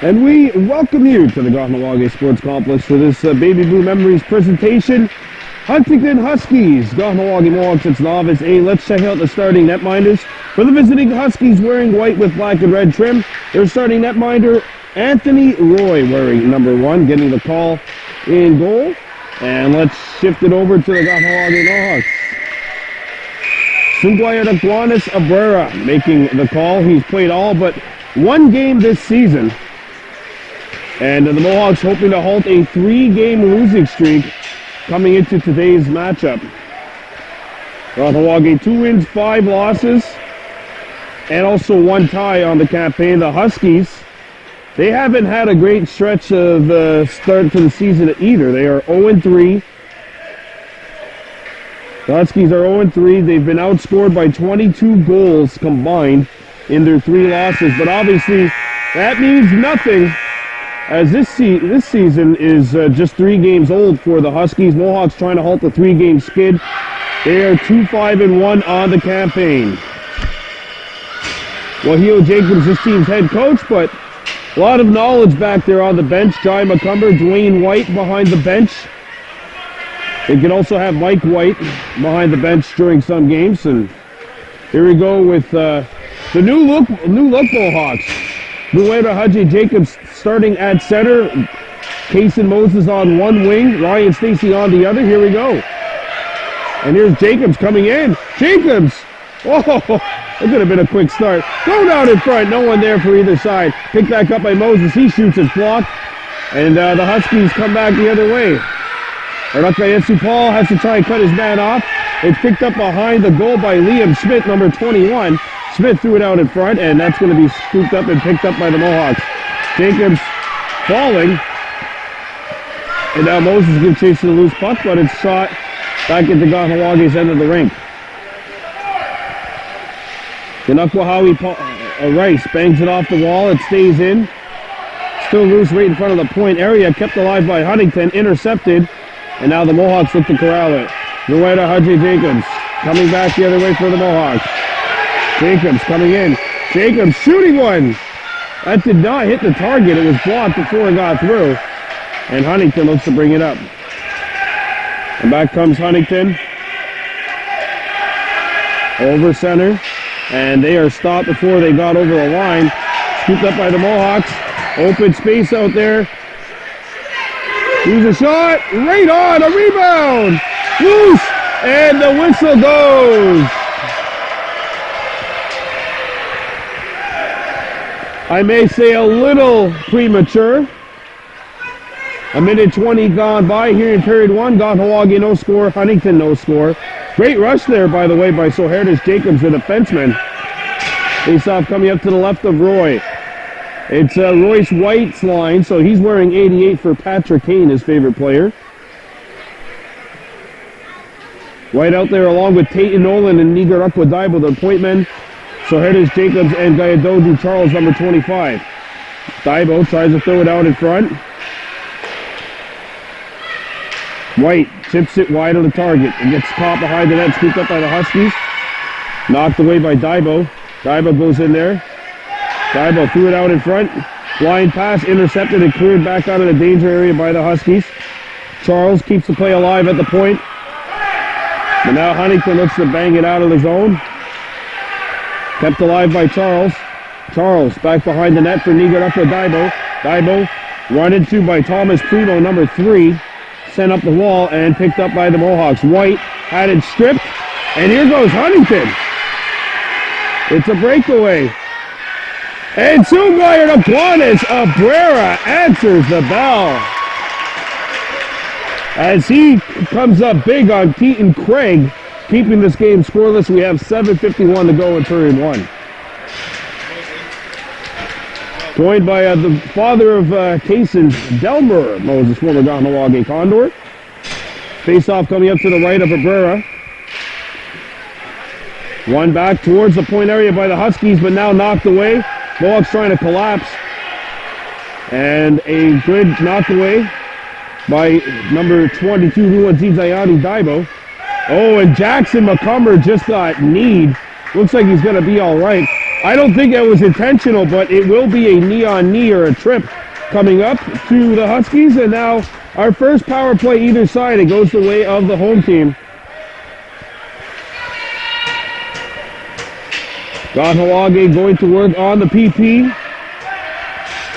And we welcome you to the Kahnawake Sports Complex for this Baby Blue Memories presentation. Huntingdon Huskies, Kahnawake Mohawks, it's Novice A. Let's check out the starting netminders. For the visiting Huskies, wearing white with black and red trim, their starting netminder, Anthony Roy, wearing number 1, getting the call in goal. And let's shift it over to the Kahnawake Mohawks. Sunguayaraguanes Abrera making the call. He's played all but one game this season. And the Mohawks hoping to halt a 3-game losing streak coming into today's matchup. Kahnawake 2 wins, 5 losses, and also 1 tie on the campaign. The Huskies, they haven't had a great stretch of start to the season either. They are 0-3. The Huskies are 0-3. They've been outscored by 22 goals combined in their 3 losses. But obviously, that means nothing, as this season is just 3 games old for the Huskies. Mohawks trying to halt the 3-game skid. They are 2-5-1 on the campaign. Well, Heo Jacobs, this team's head coach, but a lot of knowledge back there on the bench. Jai McCumber, Dwayne White behind the bench. They can also have Mike White behind the bench during some games. And here we go with the new look Mohawks. Nuera Haji Jacobs starting at center. Kason Moses on one wing. Ryan Stacy on the other. Here we go. And here's Jacobs coming in. Jacobs! Oh, that could have been a quick start. Go down in front. No one there for either side. Picked back up by Moses. He shoots his block. And the Huskies come back the other way. Rakayesu Paul has to try and cut his man off. It's picked up behind the goal by Liam Smith, number 21. Smith threw it out in front, and that's going to be scooped up and picked up by the Mohawks. Jacobs falling. And now Moses gives chase to the loose puck, but it's shot back into Kahnawake's end of the rink. Kanakwahawi Rice bangs it off the wall. It stays in. Still loose right in front of the point area. Kept alive by Huntingdon. Intercepted. And now the Mohawks look to corral it. Nuera Haji Jacobs coming back the other way for the Mohawks. Jacobs coming in. Jacobs shooting one. That did not hit the target. It was blocked before it got through. And Huntingdon looks to bring it up. And back comes Huntingdon. Over center. And they are stopped before they got over the line. Scooped up by the Mohawks. Open space out there. Here's a shot. Right on. A rebound. Whoosh! And the whistle goes. I may say a little premature. A minute 20 gone by here in period 1. Kahnawake no score. Huntingdon no score. Great rush there, by the way, by Sohertis Jacobs, the defenseman. Face-off coming up to the left of Roy. It's Royce White's line, so he's wearing 88 for Patrick Kane, his favorite player. White out there along with Tate Nolan and Nigarakwa Daibo, the point men. Sohertis Jacobs and Gayadodu Charles, number 25. Daibo tries to throw it out in front. White chips it wide on the target. It gets caught behind the net, scooped up by the Huskies. Knocked away by Daibo. Daibo goes in there. Daibo threw it out in front. Blind pass, intercepted and cleared back out of the danger area by the Huskies. Charles keeps the play alive at the point. But now Huntingdon looks to bang it out of the zone. Kept alive by Charles. Charles back behind the net for Nigarakwa Daibo. Daibo run into by Thomas Primo, number 3. Sent up the wall and picked up by the Mohawks. White had it stripped. And here goes Huntingdon. It's a breakaway. And Sunguayaraguanes Abrera answers the bell. As he comes up big on Keaton Craig, keeping this game scoreless. We have 7:51 to go in period 1. Joined by the father of Kason, Delmer Moses, former Kahnawake Condor. Face-off coming up to the right of Abrera. One back towards the point area by the Huskies, but now knocked away. Mohawks trying to collapse. And a good knock away by number 22, Ruanzi Zayani Daibo. Oh, and Jackson McCumber just got kneed. Looks like he's going to be all right. I don't think that was intentional, but it will be a knee-on-knee or a trip coming up to the Huskies. And now our first power play either side, it goes the way of the home team. Kahnawake going to work on the PP,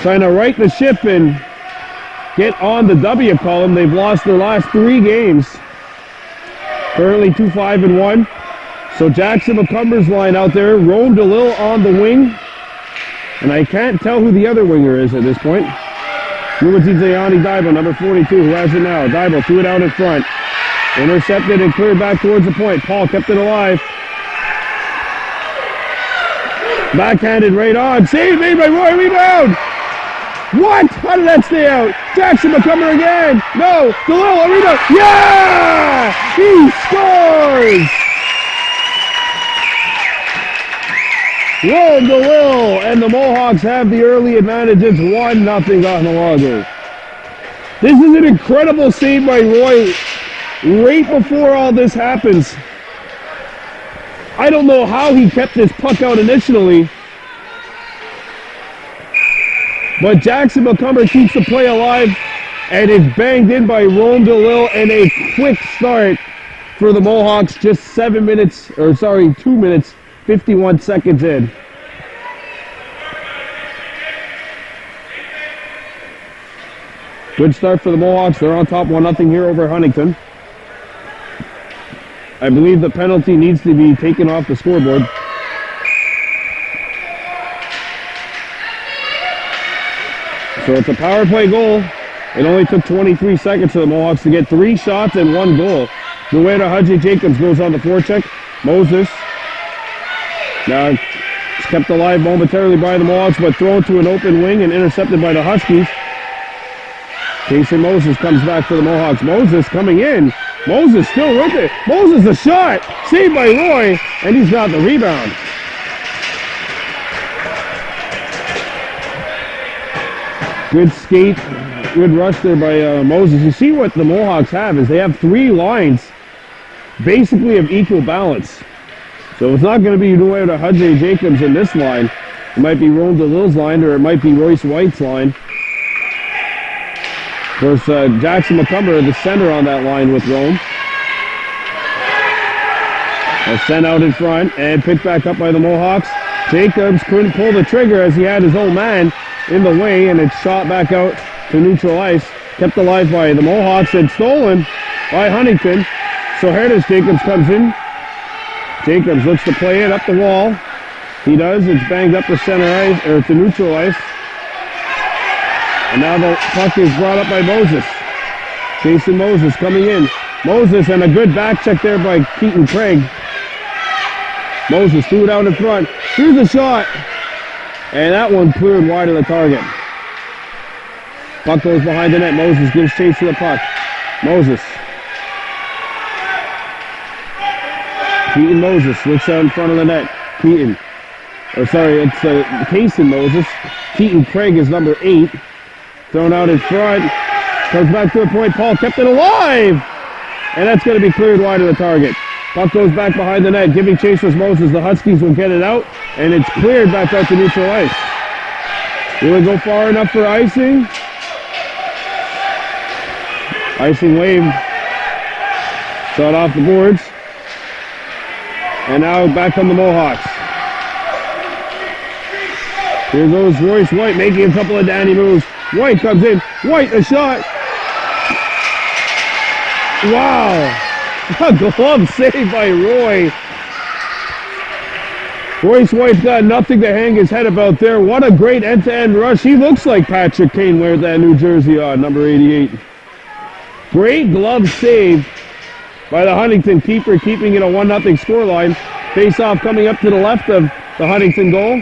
trying to right the ship and get on the W column. They've lost their last 3 games. Currently 2-5-1. So Jackson McCumber's line out there, Rome DeLille on the wing. And I can't tell who the other winger is at this point. Nuwatizayani Daibo, number 42, who has it now. Daibo threw it out in front. Intercepted and cleared back towards the point. Paul kept it alive. Backhanded right on. Save made by Roy. Rebound. What? How did that stay out? Jackson McCumber again. No. DeLille, a rebound. Yeah! He scores! Roll DeLille, and the Mohawks have the early advantage. It's 1-0 Kahnawake. This is an incredible save by Roy right before all this happens. I don't know how he kept this puck out initially, but Jackson McCumber keeps the play alive, and it's banged in by Rome DeLille, and a quick start for the Mohawks, just 2 minutes, 51 seconds in. Good start for the Mohawks. They're on top 1-0 here over Huntingdon. I believe the penalty needs to be taken off the scoreboard. So it's a power play goal. It only took 23 seconds for the Mohawks to get 3 shots and 1 goal. The way to Hudgy Jacobs goes on the forecheck. Moses. Now it's kept alive momentarily by the Mohawks, but thrown to an open wing and intercepted by the Huskies. Jason Moses comes back for the Mohawks. Moses coming in. Moses still with it. Moses a shot. Saved by Roy, and he's got the rebound. Good skate. Good rush there by Moses. You see what the Mohawks have is they have 3 lines basically of equal balance. So it's not going to be Nuway to Hudjay Jacobs in this line. It might be Rome DeLille's line, or it might be Royce White's line. Of course, Jackson McCumber, the center on that line with Rome. Sent out in front and picked back up by the Mohawks. Jacobs couldn't pull the trigger as he had his old man in the way, and it's shot back out to neutral ice. Kept alive by the Mohawks and stolen by Huntingdon. So Herdis Jacobs comes in. Jacobs looks to play it up the wall. He does. It's banged up to center ice, or to neutral ice. And now the puck is brought up by Moses. Jason Moses coming in. Moses, and a good back check there by Keaton Craig. Moses threw it out in front. Here's a shot. And that one cleared wide of the target. Puck goes behind the net. Moses gives chase to the puck. Moses. Keaton Moses looks out in front of the net. Keaton. Or sorry, it's Kason Moses. Keaton Craig is number 8. Thrown out in front. Comes back to the point. Paul kept it alive. And that's going to be cleared wide of the target. Puck goes back behind the net. Giving chase was Moses. The Huskies will get it out. And it's cleared back out to neutral ice. Will it go far enough for icing? Icing wave. Shot off the boards. And now back on the Mohawks. Here goes Royce White making a couple of dandy moves. White comes in. White, a shot. Wow. A glove save by Roy. Royce White's got nothing to hang his head about there. What a great end-to-end rush. He looks like Patrick Kane wears that New Jersey on, number 88. Great glove save by the Huntingdon keeper, keeping it a 1-0 scoreline. Face-off coming up to the left of the Huntingdon goal.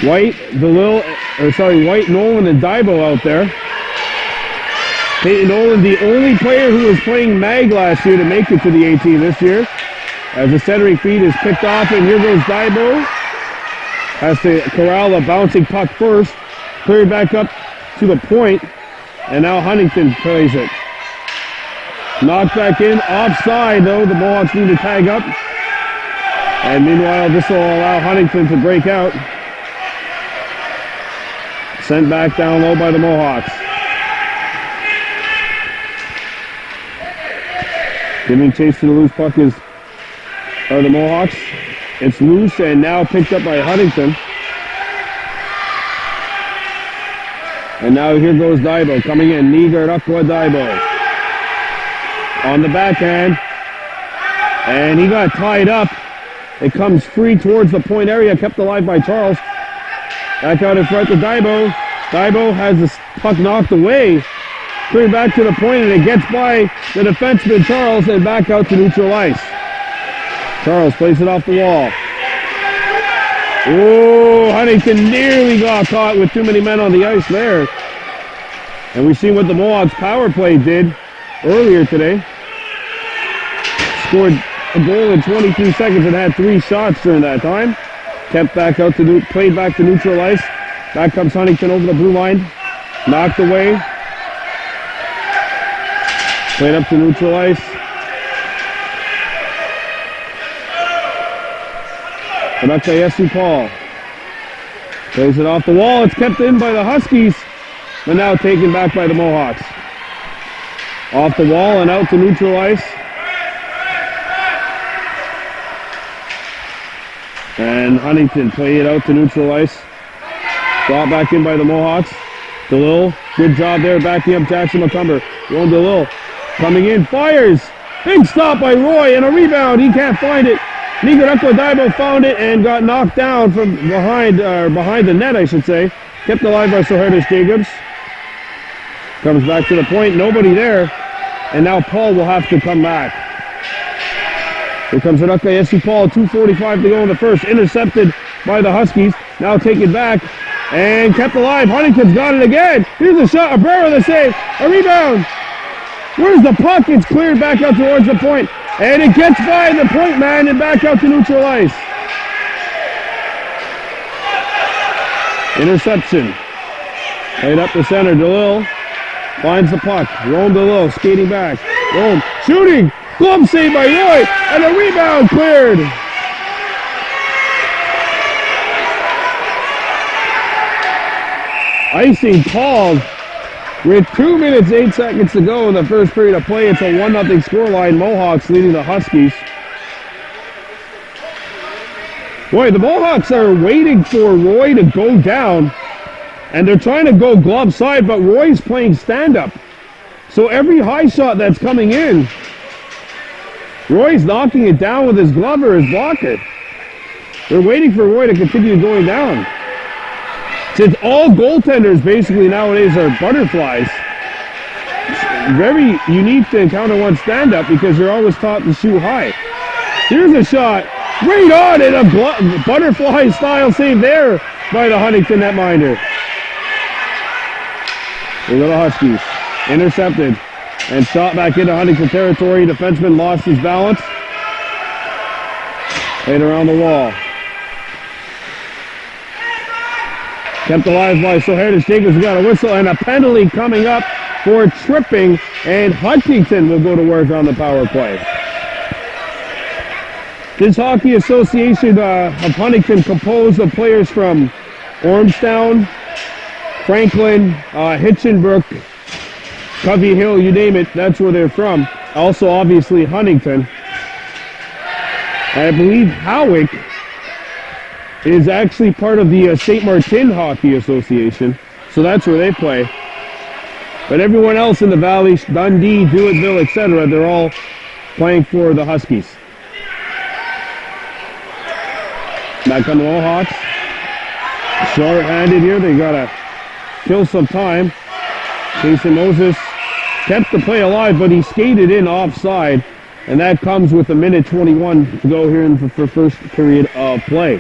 White, White, Nolan, and Daibo out there. Peyton Nolan, the only player who was playing MAG last year to make it to the 18 this year. As the centering feed is picked off, and here goes Daibo. Has to corral a bouncing puck first. Cleared back up to the point, and now Huntingdon plays it. Knocked back in, offside though. The Mohawks need to tag up. And meanwhile, this will allow Huntingdon to break out. Sent back down low by the Mohawks. Giving chase to the loose puck are the Mohawks. It's loose and now picked up by Huntingdon. And now here goes Daibo coming in. Nigarakwa Daibo. On the backhand. And he got tied up. It comes free towards the point area, kept alive by Charles. Back out in front to Daibo. Daibo has the puck knocked away. Cleared back to the point, and it gets by the defenseman Charles and back out to neutral ice. Charles plays it off the wall. Oh, Huntingdon nearly got caught with too many men on the ice there. And we've seen what the Mohawks power play did earlier today. Scored a goal in 22 seconds and had 3 shots during that time. Kept back out to played back to neutral ice. Back comes Huntingdon over the blue line. Knocked away. Played up to neutral ice. Kahnawake Paul. Plays it off the wall. It's kept in by the Huskies, but now taken back by the Mohawks. Off the wall and out to neutral ice. And Huntingdon play it out to neutral ice. Brought back in by the Mohawks. DeLille, good job there backing up Jackson McCumber. Ron DeLille coming in, fires. Big stop by Roy and a rebound. He can't find it. Nigarakwa Daibo found it and got knocked down from behind the net, I should say. Kept alive by Sohertis Jacobs. Comes back to the point, nobody there. And now Paul will have to come back. Here comes Kahnawake Paul, 2:45 to go in the first. Intercepted by the Huskies. Now taken back and kept alive. Huntington's got it again. Here's a shot. Abrera the save. A rebound. Where's the puck? It's cleared back out towards the point. And it gets by the point man and back out to neutral ice. Interception. Played up the center. DeLille finds the puck. Rome DeLille skating back. Rome shooting. Glove save by Roy. And a rebound cleared. Icing called with 2 minutes, 8 seconds to go in the first period of play. It's a 1-0 scoreline. Mohawks leading the Huskies. Boy, the Mohawks are waiting for Roy to go down, and they're trying to go glove side, but Roy's playing stand-up. So every high shot that's coming in, Roy's knocking it down with his glove or his blocker. They're waiting for Roy to continue going down. Since all goaltenders basically nowadays are butterflies, it's very unique to encounter one stand-up because you're always taught to shoot high. Here's a shot, right on it, a butterfly-style save there by the Huntingdon netminder. The little Huskies, intercepted and shot back into Huntingdon territory. Defenseman lost his balance. Played around the wall. Kept alive by Sohertis Jacobs. We got a whistle and a penalty coming up for tripping, and Huntingdon will go to work on the power play. This Hockey Association of Huntingdon composed of players from Ormstown, Franklin, Hitchenbrook, Covey Hill, you name it, that's where they're from. Also, obviously, Huntingdon. I believe Howick is actually part of the St. Martin Hockey Association, so that's where they play. But everyone else in the Valley, Dundee, Dewitville, etc., they're all playing for the Huskies. Back on the Mohawks. Short-handed here, they gotta kill some time. Jason Moses kept the play alive, but he skated in offside, and that comes with a minute 21 to go here in the first period of play.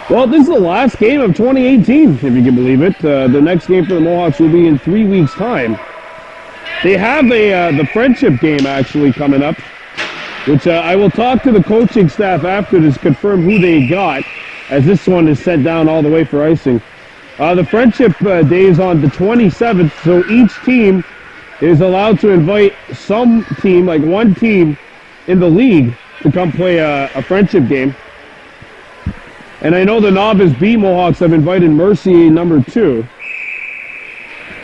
Well, this is the last game of 2018, if you can believe it. The next game for the Mohawks will be in 3 weeks' time. They have the friendship game actually coming up, which I will talk to the coaching staff after to confirm who they got, as this one is sent down all the way for icing. The friendship day is on the 27th, so each team is allowed to invite some team, like one team, in the league to come play a friendship game. And I know the Novice B Mohawks have invited Mercier number 2.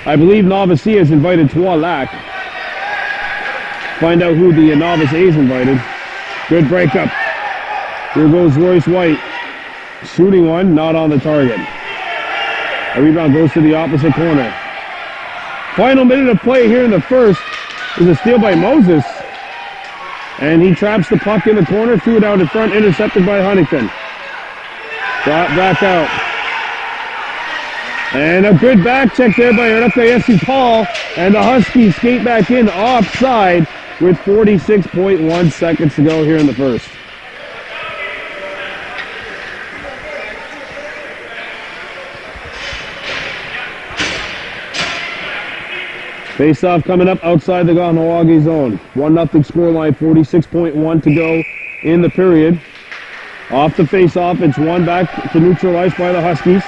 I believe Novice C has invited Tualac. Find out who the Novice A's invited. Good breakup. Here goes Royce White. Shooting one, not on the target. A rebound goes to the opposite corner. Final minute of play here in the first is a steal by Moses. And he traps the puck in the corner, threw it out in front, intercepted by Huntingdon. Brought back out. And a good back check there by Kahnawake Paul. And the Huskies skate back in offside with 46.1 seconds to go here in the first. Face-off coming up outside the Kahnawake zone. 1-0 scoreline, 46.1 to go in the period. Off the face-off, it's one back to neutralized by the Huskies.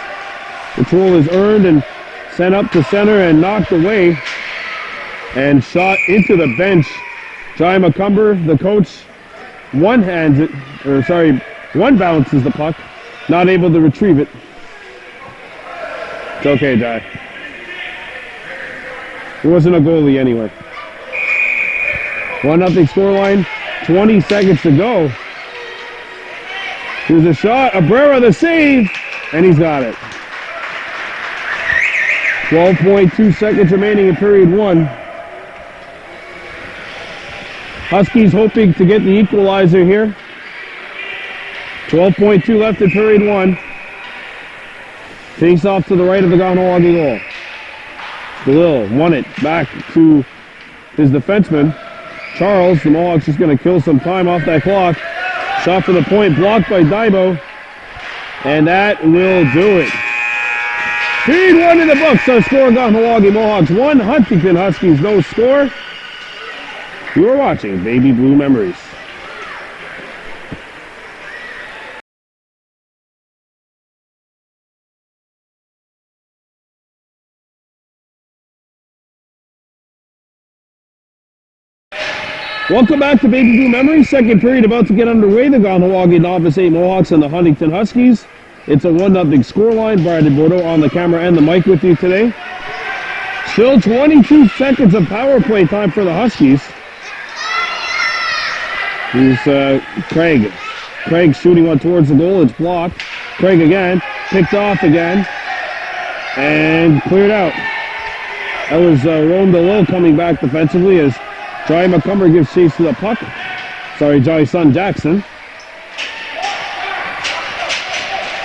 Control is earned and sent up to center and knocked away. And shot into the bench. Jai McCumber, the coach, one bounces the puck. Not able to retrieve it. It's okay, Jai. He wasn't a goalie anyway. 1-0 scoreline, 20 seconds to go. Here's a shot, Abrera the save, and he's got it. 12.2 seconds remaining in period 1. Huskies hoping to get the equalizer here. 12.2 left in period 1. Face off to the right of the Kahnawake goal. DeLille won it back to his defenseman. Charles, the Mohawks just going to kill some time off that clock. Shot for the point, blocked by Daibo. And that will do it. Period 1 in the books. Our score, Kahnawake Mohawks 1, Huntingdon Huskies no score. You are watching Baby Blue Memories. Welcome back to Baby Blue Memories. Second period about to get underway. The Kahnawake Novice A Mohawks and the Huntingdon Huskies. It's a 1-0 scoreline. Brian Bordeaux on the camera and the mic with you today. Still 22 seconds of power play time for the Huskies. Here's Craig. Craig shooting one towards the goal. It's blocked. Craig again. Picked off again. And cleared out. That was Ron DeLille coming back defensively as Jai McCumber gives chase to the puck. Jai's son Jackson.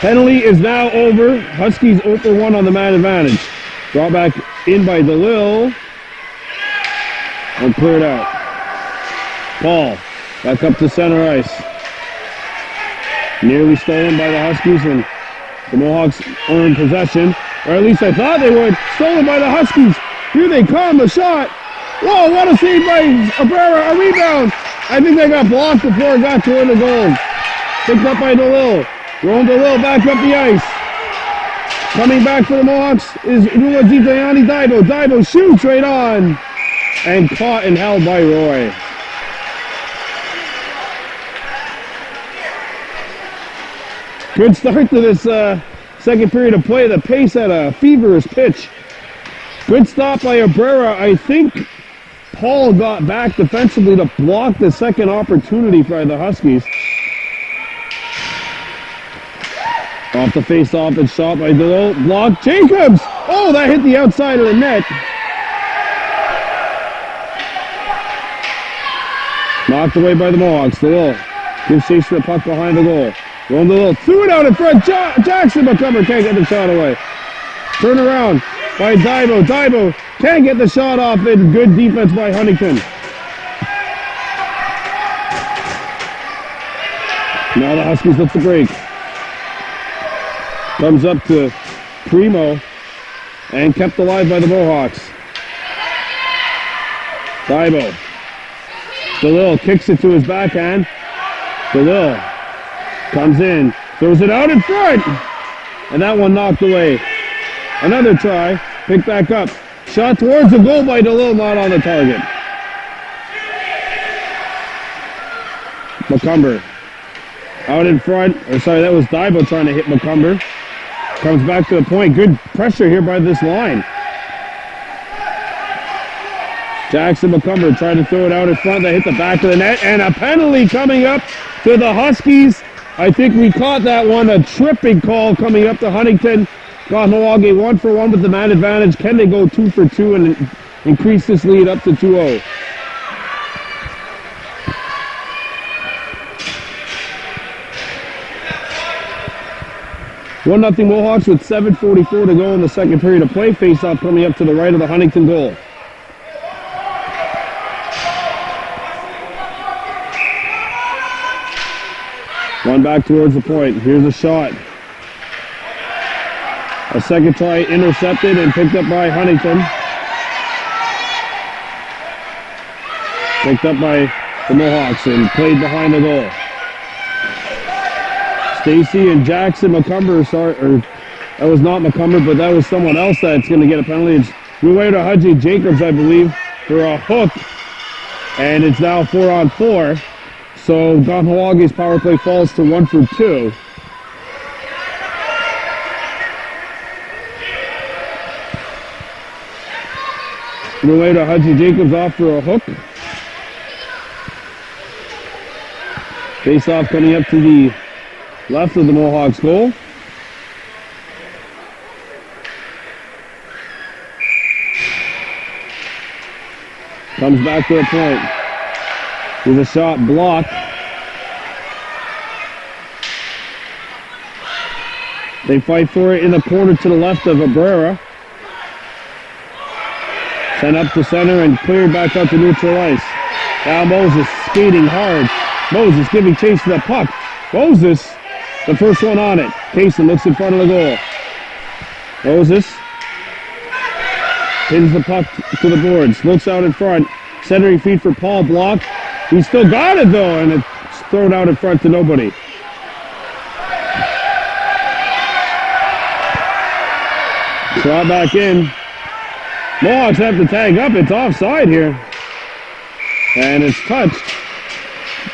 Penalty is now over. Huskies 0-1 on the man advantage. Brought back in by DeLille. And cleared out. Paul back up to center ice. Nearly stolen by the Huskies, and the Mohawks earn possession. Or at least I thought they would. Stolen by the Huskies. Here they come, the shot. Whoa, what a save by Abrera, a rebound. I think they got blocked before it got toward the goal. Picked up by DeLille. Ron DeLille back up the ice. Coming back for the Mohawks is Ruajitayani Daibo. Daibo shoots right on. And caught and held by Roy. Good start to this second period of play. The pace at a feverish pitch. Good stop by Abrera. I think Paul got back defensively to block the second opportunity by the Huskies. Off the face-off and shot by DeLille. Blocked. Jacobs! Oh, that hit the outside of the net. Knocked away by the Mohawks. DeLille gives chase to the puck behind the goal. Ron DeLille threw it out in front. Jackson McCumber can't get the shot away. Turn around by Daibo. Daibo can't get the shot off. And good defense by Huntingdon. Now the Huskies look to break. Comes up to Primo and kept alive by the Mohawks. Daibo. DeLille kicks it to his backhand. DeLille comes in, throws it out in front. And that one knocked away. Another try, picked back up. Shot towards the goal by DeLille, not on the target. McCumber out in front. Or sorry, that was Dibo trying to hit McCumber. Comes back to the point. Good pressure here by this line. Jackson McCumber trying to throw it out in front. They hit the back of the net. And a penalty coming up to the Huskies. I think we caught that one. A tripping call coming up to Huntingdon. Kahnawake 1-for-1 with the man advantage. Can they go 2-for-2 and increase this lead up to 2-0? One nothing Mohawks with 7:44 to go in the second period of play. Face-off coming up to the right of the Huntingdon goal. One back towards the point. Here's a shot. A second try intercepted and picked up by Huntingdon. Picked up by the Mohawks and played behind the goal. Stacy and Jackson McCumber, that was not McCumber, but that was someone else that's going to get a penalty. It's Rueda Hudgy Jacobs, I believe, for a hook. And it's now 4-on-4. So Kahnawak's power play falls to 1-for-2. Rueda Hudgy Jacobs off for a hook. Face off coming up to the left of the Mohawks goal. Comes back to the point. With a shot blocked. They fight for it in the corner to the left of Abrera. Sent up to center and cleared back out to neutral ice. Now Moses skating hard. Moses giving chase to the puck. Moses, the first one on it. Kaysen looks in front of the goal. Moses pins the puck to the boards. Looks out in front. Centering feed for Paul, blocked. He still got it though, and it's thrown out in front to nobody. Shot back in. Mohawks have to tag up. It's offside here. And it's touched.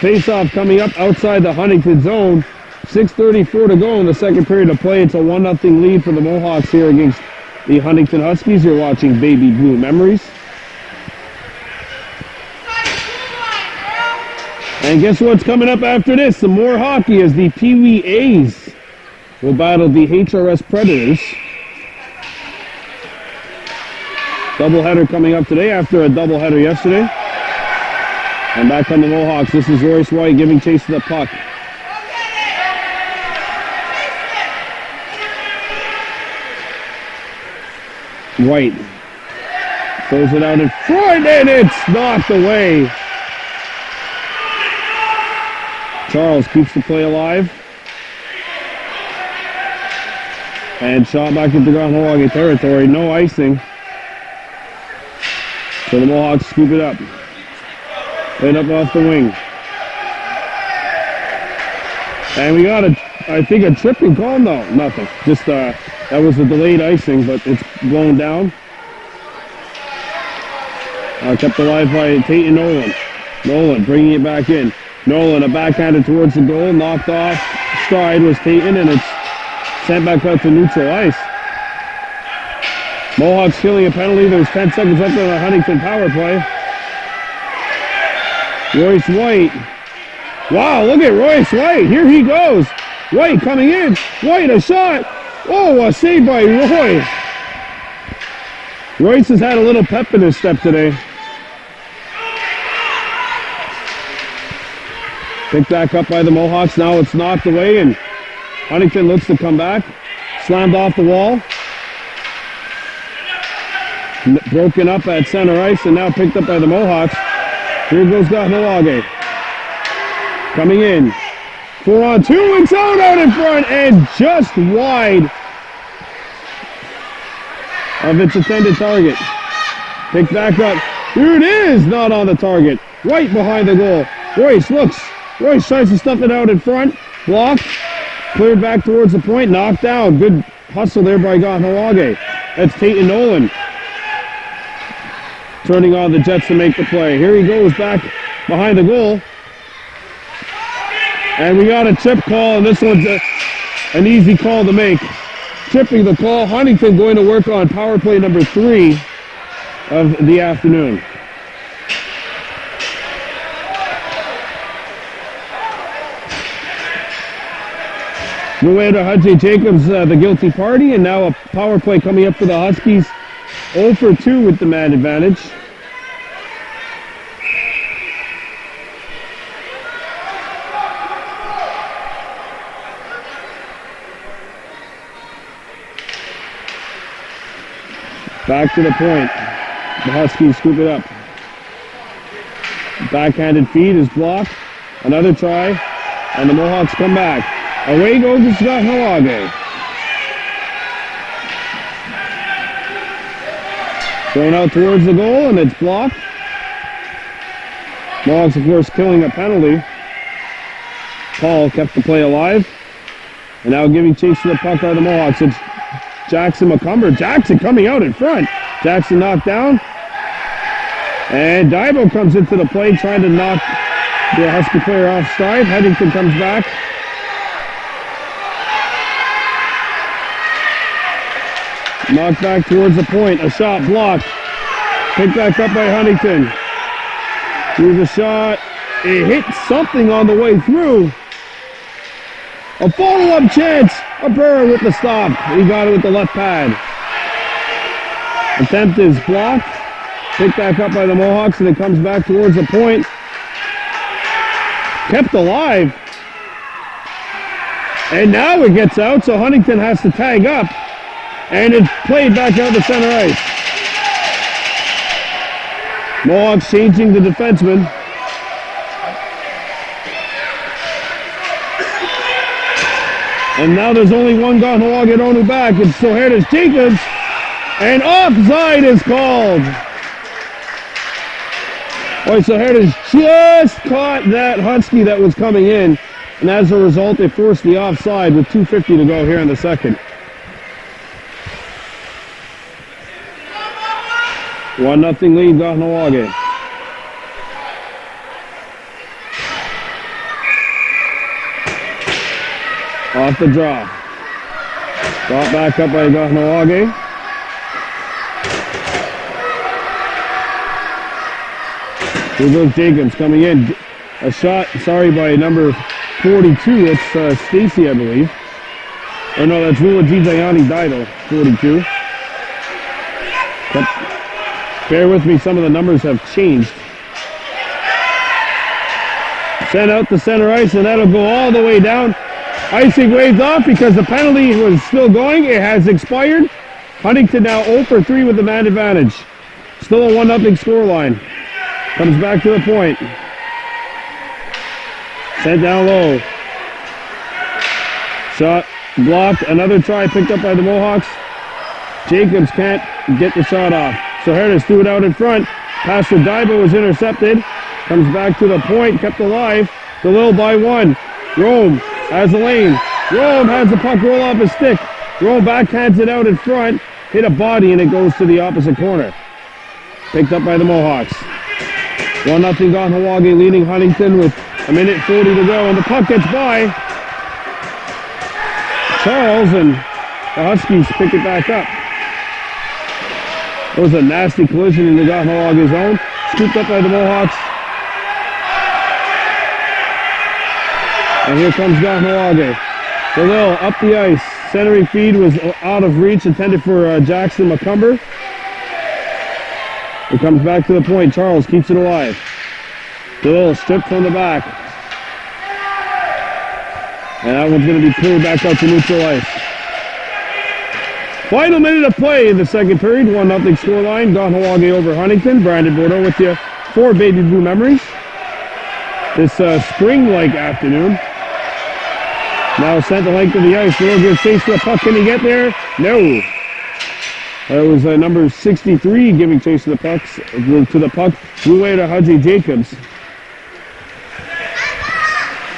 Face-off coming up outside the Huntingdon zone. 6:34 to go in the second period of play. It's a 1-0 lead for the Mohawks here against the Huntingdon Huskies. You're watching Baby Blue Memories. And guess what's coming up after this? Some more hockey as the Pee Wee A's will battle the HRS Predators. Doubleheader coming up today after a doubleheader yesterday. And back on the Mohawks. This is Royce White giving chase to the puck. White throws it out in front and it's knocked away. Charles keeps the play alive. And shot back into Kahnawake territory. No icing. So the Mohawks scoop it up. Played up off the wing. And we got I think a tripping call. No, nothing. Just that was a delayed icing, but it's blown down. Kept alive by Tate Nolan. Nolan bringing it back in. Nolan, a backhander towards the goal, knocked off. Stride was Tatum, and it's sent back out to neutral ice. Mohawks killing a penalty. There's 10 seconds left on the Huntingdon power play. Royce White. Wow, look at Royce White. Here he goes. White coming in. White, a shot. Oh, a save by Roy. Royce has had a little pep in his step today. Picked back up by the Mohawks. Now it's knocked away, and Huntingdon looks to come back. Slammed off the wall. Broken up at center ice, and now picked up by the Mohawks. Here goes Kahnawake. Coming in. 4-on-2. It's out in front, and just wide of its intended target. Picked back up. Here it is. Not on the target. Right behind the goal. Royce looks. Royce tries to stuff it out in front. Blocked. Cleared back towards the point. Knocked down. Good hustle there by Kahnawake. That's Tate Nolan. Turning on the Jets to make the play. Here he goes back behind the goal. And we got a chip call, and this one's an easy call to make. Chipping the call. Huntingdon going to work on power play number 3 of the afternoon. We'll wait to Hudson Jacobs, the guilty party, and now a power play coming up for the Huskies. 0 for 2 with the man advantage. Back to the point. The Huskies scoop it up. Backhanded feed is blocked. Another try. And the Mohawks come back. Away goes to Kahnawake. Thrown out towards the goal, and it's blocked. Mohawks, of course, killing a penalty. Paul kept the play alive. And now giving chase to the puck are the Mohawks. It's Jackson McCumber. Jackson coming out in front. Jackson knocked down. And Dibo comes into the play trying to knock the Husky player offside. Huntingdon comes back. Knocked back towards the point. A shot blocked. Picked back up by Huntingdon. Here's a shot. It hit something on the way through. A follow-up chance. Aburra with the stop. He got it with the left pad. Attempt is blocked. Picked back up by the Mohawks, and it comes back towards the point. Kept alive. And now it gets out, so Huntingdon has to tag up. And it's played back out to center ice. Mohawks changing the defenseman. And now there's only one Kahnawake Onu back. It's Soherdes Jacobs. And offside is called. Boy, Soherdes just caught that Husky that was coming in. And as a result, they forced the offside with 2:50 to go here in the second. 1-0 lead, Kahnawake. Off the draw. Brought back up by Kahnawake. Here goes Jacobs coming in. A shot, by number 42. It's Stacy, I believe. Oh no, that's Rula Gizayani Dido, 42. But bear with me, some of the numbers have changed. Sent out to center ice, and that'll go all the way down. Icing waves off because the penalty was still going. It has expired. Huntingdon now 0 for 3 with the man advantage. Still a 1-0 scoreline. Comes back to the point. Sent down low. Shot blocked. Another try picked up by the Mohawks. Jacobs can't get the shot off. So Soherdes threw it out in front. Pass to Dibo was intercepted. Comes back to the point. Kept alive. DeLille by 1. Rome has the lane. Rome has the puck roll off his stick. Rome backhands it out in front. Hit a body and it goes to the opposite corner. Picked up by the Mohawks. 1-0 Kahnawake leading Huntingdon with 1:40 to go, and the puck gets by Charles, and the Huskies pick it back up. It was a nasty collision in the Kahnawake zone. Scooped up by the Mohawks. And here comes Kahnawake. DeLille up the ice. Centering feed was out of reach, intended for Jackson McCumber. It comes back to the point. Charles keeps it alive. DeLille stripped from the back. And that one's going to be cleared back out to neutral ice. Final minute of play in the second period. 1-0 scoreline. Kahnawake over Huntingdon. Brandon Bordeaux with you for Baby Blue Memories. This spring-like afternoon. Now sent the length of the ice. DeLille gives chase to the puck. Can he get there? No. That was number 63 giving chase to the puck. Blue way to Hudson Jacobs.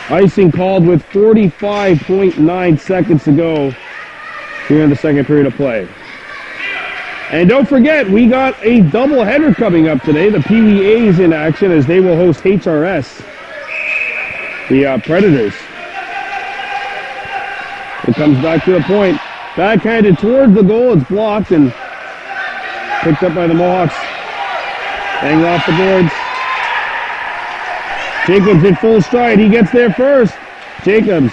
Icing called with 45.9 seconds to go here in the second period of play. And don't forget, we got a doubleheader coming up today. The Pee Wee A's in action as they will host HRS, the Predators. It comes back to the point. Backhanded towards the goal. It's blocked and picked up by the Mohawks. Hanging off the boards. Jacobs in full stride. He gets there first. Jacobs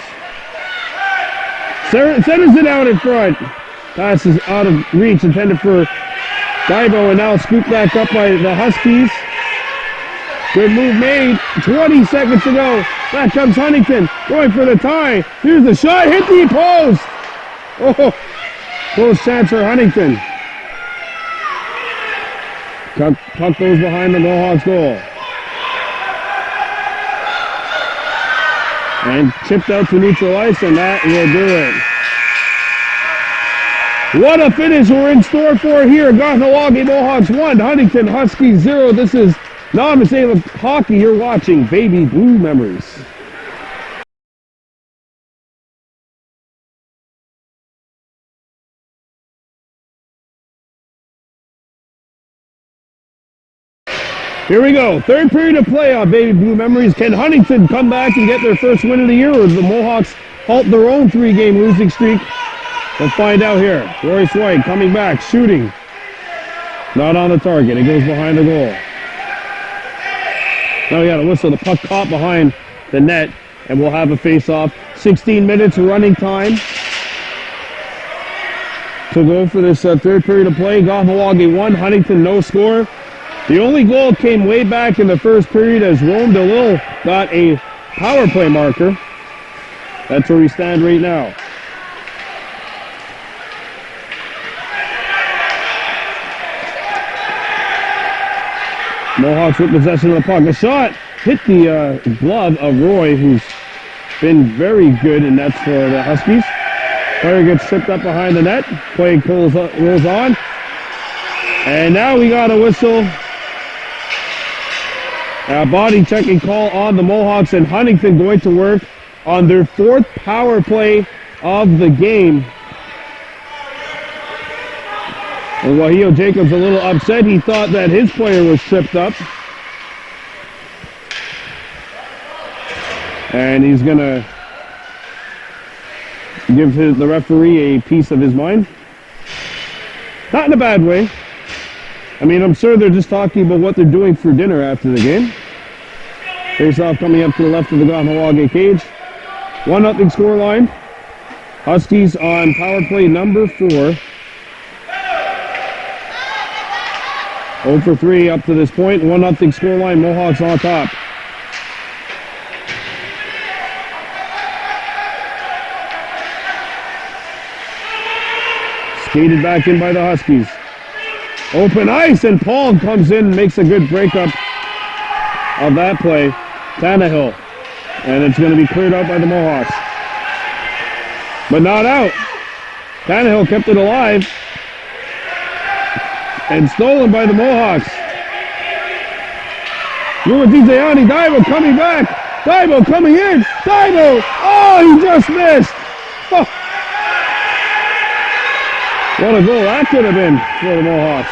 centers it out in front. Pass is out of reach, intended for Divo, and now scooped back up by the Huskies. Good move made 20 seconds ago. Back comes Huntingdon, going for the tie. Here's the shot, hit the post. Oh, close chance for Huntingdon. Puck goes behind the Mohawks goal. And chipped out to neutral ice, and that will do it. What a finish we're in store for here. Kahnawake Mohawks 1, Huntingdon Huskies 0. This is Novice Hockey. You're watching Baby Blue Memories. Here we go. Third period of play on Baby Blue Memories. Can Huntingdon come back and get their first win of the year, or the Mohawks halt their own 3-game losing streak? We'll find out here. Royce White coming back, shooting. Not on the target. It goes behind the goal. Now we got a whistle. The puck caught behind the net, and we'll have a face-off. 16 minutes running time to go for this third period of play. Kahnawake 1, Huntingdon no score. The only goal came way back in the first period as Rome DeLille got a power play marker. That's where we stand right now. Mohawks with possession of the puck. A shot hit the glove of Roy, who's been very good, and that's for the Huskies. Player gets tripped up behind the net. Play rolls on. And now we got a whistle. A body checking call on the Mohawks, and Huntingdon going to work on their 4th power play of the game. And Wahio Jacobs a little upset. He thought that his player was tripped up. And he's going to give the referee a piece of his mind. Not in a bad way. I mean, I'm sure they're just talking about what they're doing for dinner after the game. Face-off coming up to the left of the Kahnawake cage. 1-0 score line. Huskies on power play number 4. 0 for 3 up to this point. 1-0 score line. Mohawks on top. Skated back in by the Huskies. Open ice, and Paul comes in and makes a good breakup of that play. Tannehill. And it's going to be cleared out by the Mohawks. But not out. Tannehill kept it alive. And stolen by the Mohawks. Luadizayani, Divo coming back. Divo coming in. Divo! Oh, he just missed. Oh. What a goal that could have been for the Mohawks.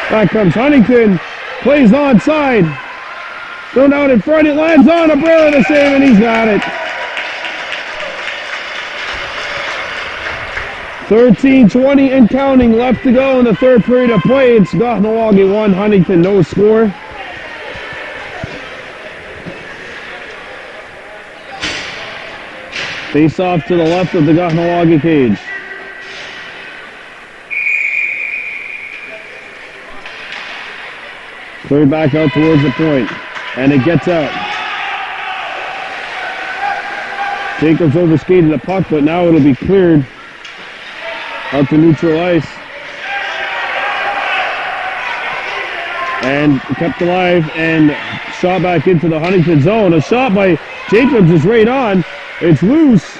Back comes Huntingdon. Plays onside. Thrown out in front. It lands on Abrera to save, and he's got it. 13:20 and counting left to go in the third period of play. It's Kahnawake 1, Huntingdon no score. Face off to the left of the Kahnawake cage. Cleared back out towards the point, and it gets out. Jacobs overskated the puck, but now it'll be cleared out to neutral ice. And kept alive and shot back into the Huntingdon zone. A shot by Jacobs is right on. It's loose.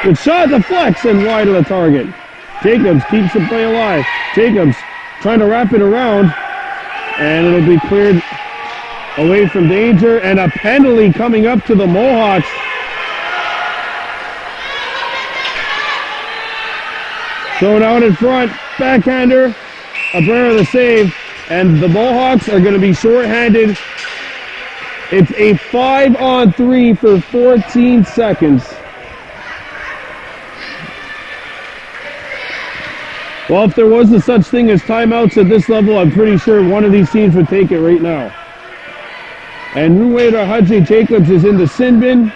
Good shot deflects and wide of the target. Jacobs keeps the play alive. Jacobs trying to wrap it around, and it'll be cleared away from danger, and a penalty coming up to the Mohawks. Thrown out in front, backhander, Abrera the save, and the Mohawks are going to be shorthanded It's a 5-on-3 for 14 seconds. Well, if there was a such thing as timeouts at this level, I'm pretty sure one of these teams would take it right now. And Rueda Haji Jacobs is in the sin bin.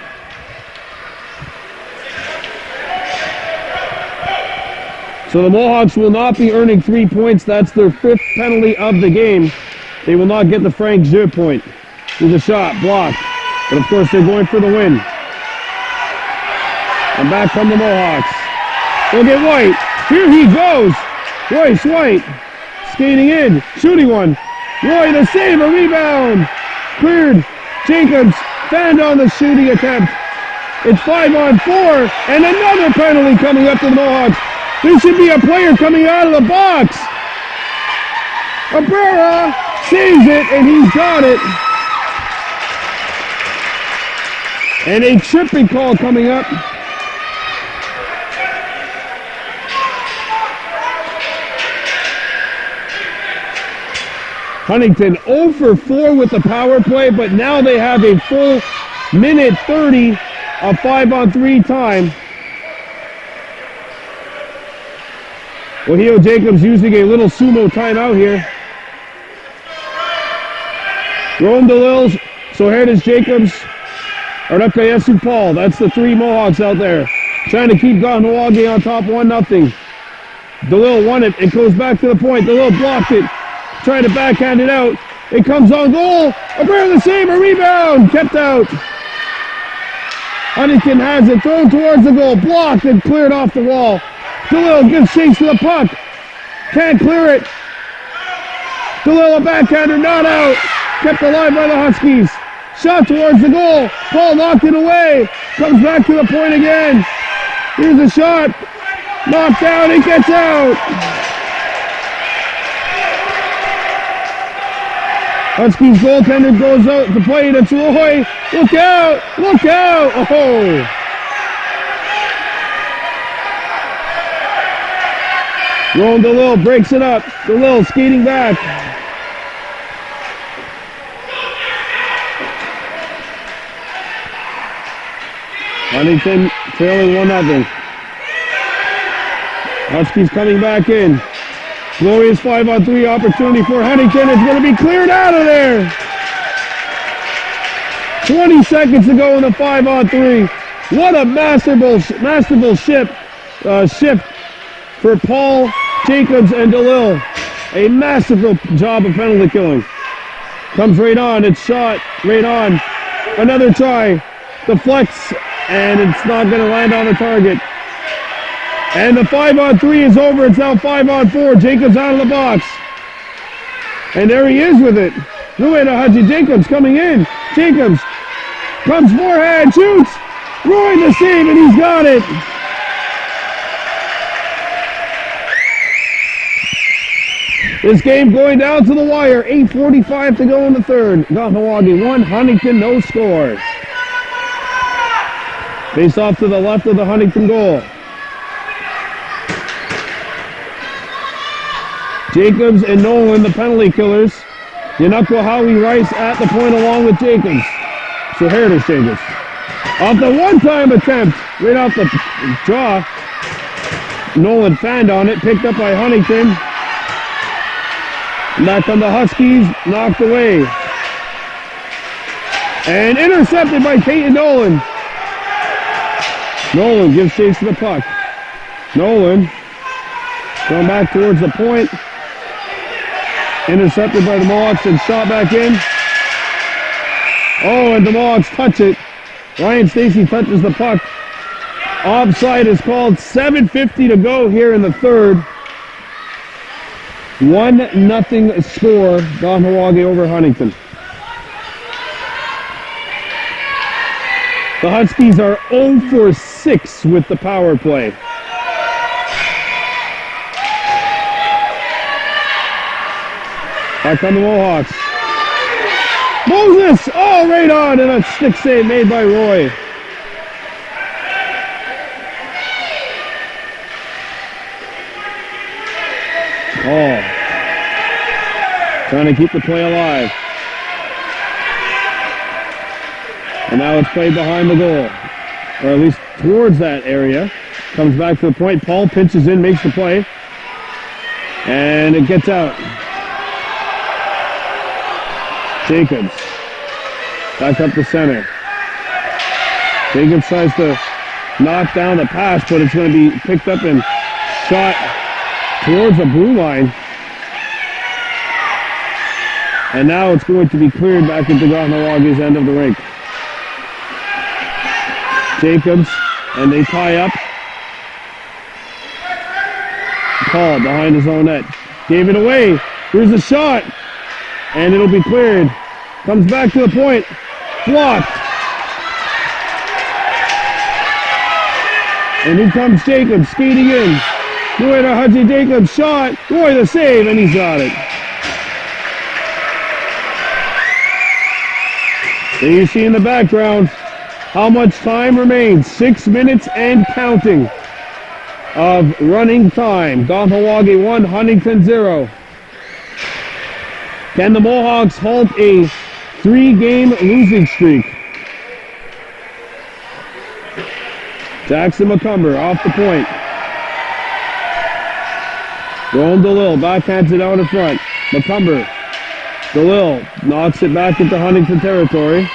So the Mohawks will not be earning 3 points. That's their 5th penalty of the game. They will not get the Frank Jeu point. Here's a shot, blocked. But of course they're going for the win. And back come the Mohawks. Look at White. Here he goes. Royce White skating in, shooting one. Roy the save, a rebound. Cleared. Jacobs fanned on the shooting attempt. It's 5-on-4 and another penalty coming up to the Mohawks. There should be a player coming out of the box. Abrera saves it, and he's got it. And a tripping call coming up. Huntingdon 0 for 4 with the power play, but now they have a full minute 30 of 5-on-3 time. Wahio Jacobs using a little sumo timeout here. Rome DeLille, Soherdes Jacobs, Arakayesu Paul. That's the 3 Mohawks out there. Trying to keep Kahnawake on top 1-0. DeLille won it. It goes back to the point. DeLille blocked it. Trying to backhand it out. It comes on goal. Abrera the save, a rebound. Kept out. Huntingdon has it thrown towards the goal. Blocked and cleared off the wall. DeLille gives chase to the puck. Can't clear it. DeLille a backhander, not out. Kept alive by the Huskies. Shot towards the goal. Paul knocked it away. Comes back to the point again. Here's a shot. Knocked down. It gets out. Huskies goaltender goes out to play it. It's Roy. Look out. Look out. Oh. Roland DeLille breaks it up. DeLille skating back. Huntingdon trailing 1-0. Huskies coming back in. Glorious 5-on-3 opportunity for Huntingdon. It's going to be cleared out of there. 20 seconds to go in the 5-on-3. What a masterful shift for Paul, Jacobs, and DeLille. A masterful job of penalty killing. Comes right on. It's shot right on. Another try. Deflects, and it's not going to land on the target. And the 5-on-3 is over. It's now 5-on-4. Jacobs out of the box. And there he is with it. Rueda Haji Jacobs coming in. Jacobs comes forehand, shoots. Roy the save, and he's got it. This game going down to the wire. 8:45 to go in the third. Kahnawake 1, Huntingdon no score. Face off to the left of the Huntingdon goal. Jacobs and Nolan, the penalty killers. Yanako Howie Rice at the point along with Jacobs. So here it is, Jacobs. Off the one-time attempt, right off the draw. Nolan fanned on it, picked up by Huntingdon. Back on the Huskies, knocked away. And intercepted by Peyton Nolan. Nolan gives chase to the puck. Nolan going back towards the point. Intercepted by the Mohawks and shot back in. Oh, and the Mohawks touch it. Ryan Stacy touches the puck. Offside is called. 7:50 to go here in the third. 1-0 score. Kahnawake over Huntingdon. The Huskies are 0 for 6 with the power play. Back on the Mohawks. Moses! Oh, right on! And a stick save made by Roy. Oh. Trying to keep the play alive. And now it's played behind the goal, or at least towards that area. Comes back to the point. Paul pinches in, makes the play. And it gets out. Jacobs. Back up the center. Jacobs tries to knock down the pass, but it's going to be picked up and shot towards the blue line. And now it's going to be cleared back into Kahnawake's end of the rink. Jacobs, and they tie up. Paul behind his own net. Gave it away. Here's the shot. And it'll be cleared. Comes back to the point. Blocked. And here comes Jacobs skating in. Roy to Hudgy Jacobs shot. Roy the save, and he's got it. There you see in the background how much time remains. 6 minutes and counting of running time. Kahnawake 1, Huntingdon 0. Can the Mohawks halt a 3-game losing streak? Jackson McCumber off the point. Rowan DeLille backhands it out in front. McCumber. DeLille knocks it back into Huntingdon territory.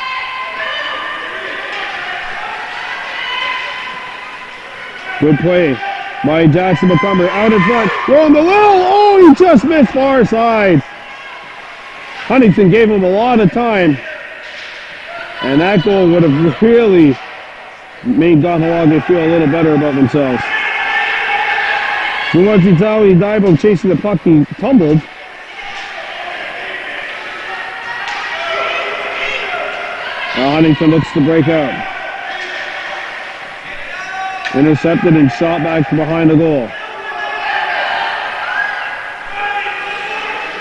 Good play by Jackson McCumber out in front. Rowan DeLille. Oh, he just missed far side. Huntingdon gave him a lot of time. And that goal would have really made Kahnawake feel a little better about themselves. Nuwazitawi Daibo chasing the puck. He tumbled. Now Huntingdon looks to break out. Intercepted and shot back to behind the goal.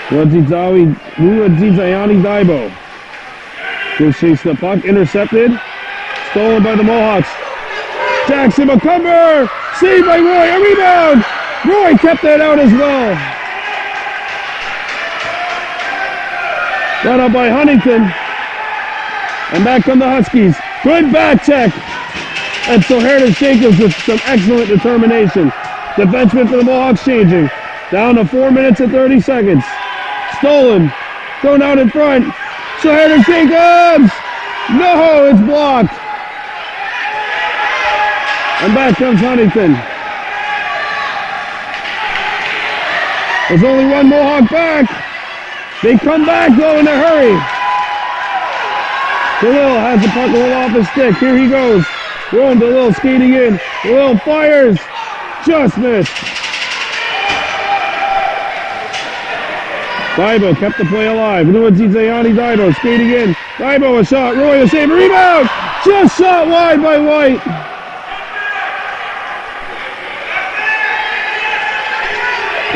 Nuwazitayani Daibo. Just chase the puck. Intercepted. Stolen by the Mohawks. Jackson McCumber. Saved by Roy. A rebound. Roy kept that out as well. Run up by Huntingdon. And back come the Huskies. Good back check. And so Heritage Jacobs with some excellent determination. Defenseman for the Mohawks changing. Down to 4 minutes and 30 seconds. Stolen. Thrown out in front. So Heritage Jacobs. No, it's blocked. And back comes Huntingdon. There's only one Mohawk back. They come back though in a hurry. DeLille has the puck roll off his stick. Here he goes. Rowan DeLille skating in. DeLille fires. Just missed. Daibo kept the play alive. Nuwazitayani Daibo skating in. Daibo a shot. Roy a save. Rebound. Just shot wide by White.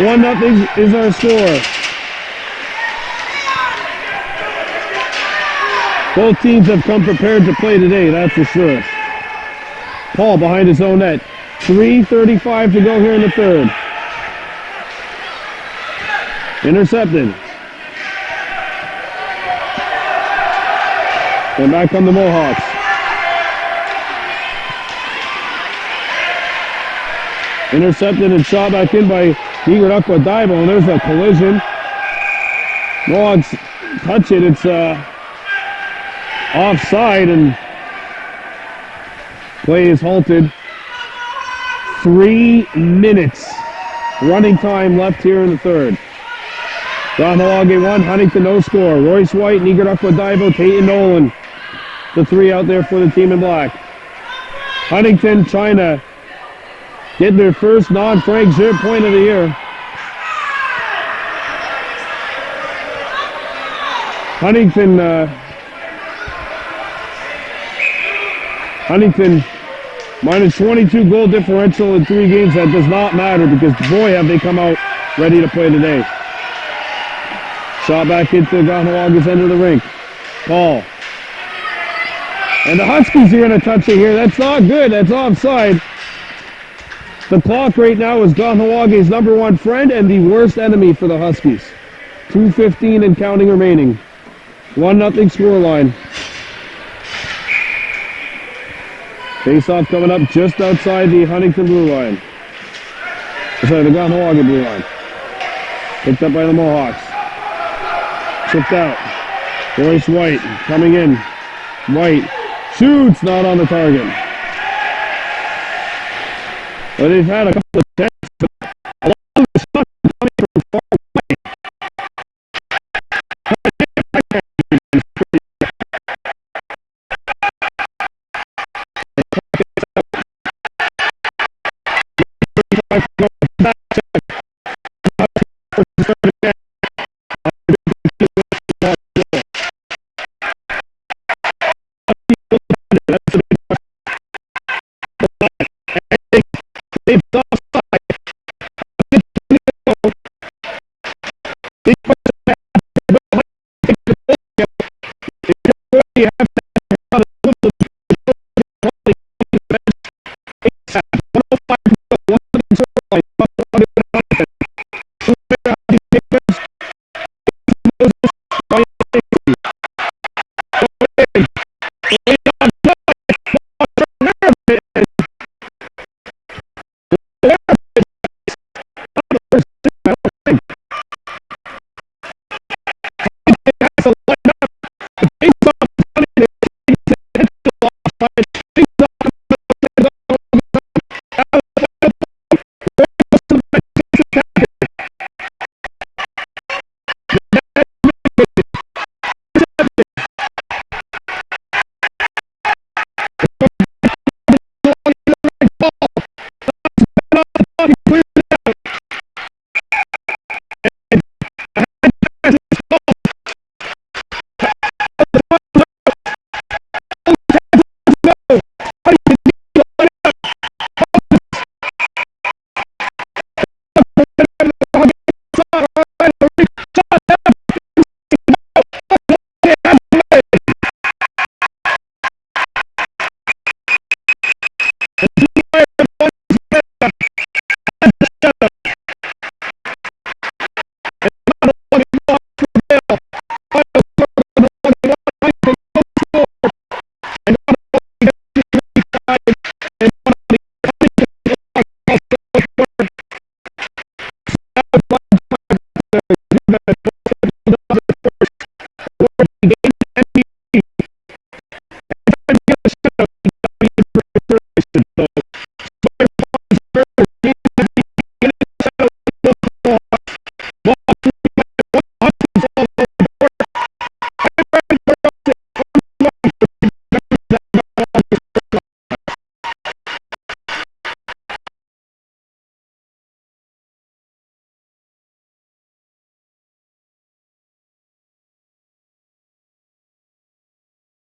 One nothing is our score. Both teams have come prepared to play today, that's for sure. Paul behind his own net. 3:35 to go here in the third. Intercepted. And back come the Mohawks. Intercepted and shot back in by Higarakwa Daibo, and there's a collision. Mohawks touch it, it's offside, and play is halted. 3 minutes running time left here in the third. Kahnawake 1, Huntingdon no score. Royce White, Higarakwa Daibo, Tate Nolan. The three out there for the team in black. Huntingdon trying to get their first non-Frank Zip point of the year. Huntingdon minus 22 goal differential in 3 games. That does not matter because boy have they come out ready to play today. Shot back into Kahnawake's end of the rink. Paul. And the Huskies are going to touch it here. That's not good. That's offside. The clock right now is Kahnawake's number 1 friend and the worst enemy for the Huskies. 2:15 and counting remaining. 1-0 scoreline. Face-off coming up just outside the Huntingdon blue line. Sorry, the Kahnawake blue line. Picked up by the Mohawks. Chipped out. Royce White coming in. White shoots, not on the target. Well, they've had a couple of attempts, but a lot of the stuff is coming from far away.